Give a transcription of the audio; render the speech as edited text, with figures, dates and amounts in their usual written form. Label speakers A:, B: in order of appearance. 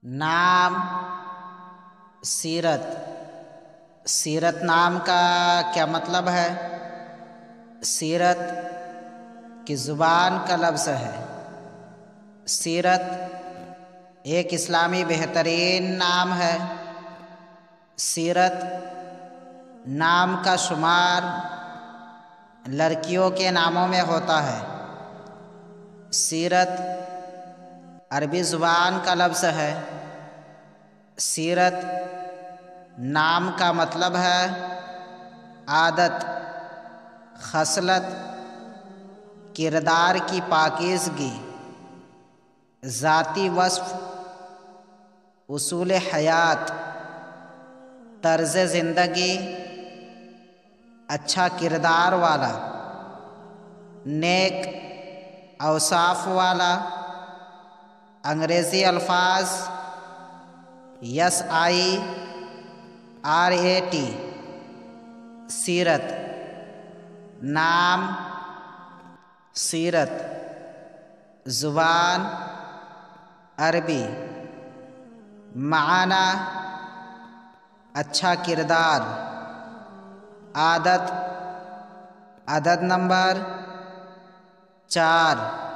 A: نام سیرت سیرت نام کا کیا مطلب ہے؟ سیرت کی زبان کا لفظ ہے۔ سیرت ایک اسلامی بہترین نام ہے۔ سیرت نام کا شمار لڑکیوں کے ناموں میں ہوتا ہے۔ سیرت عربی زبان کا لفظ ہے۔ سیرت نام کا مطلب ہے عادت، خصلت، کردار کی پاکیزگی، ذاتی وصف، اصول حیات، طرز زندگی، اچھا کردار والا، نیک اوصاف والا۔ انگریزی الفاظ SIRAT سیرت، نام سیرت، زبان عربی، معنی اچھا کردار، عادت، عدد نمبر 4۔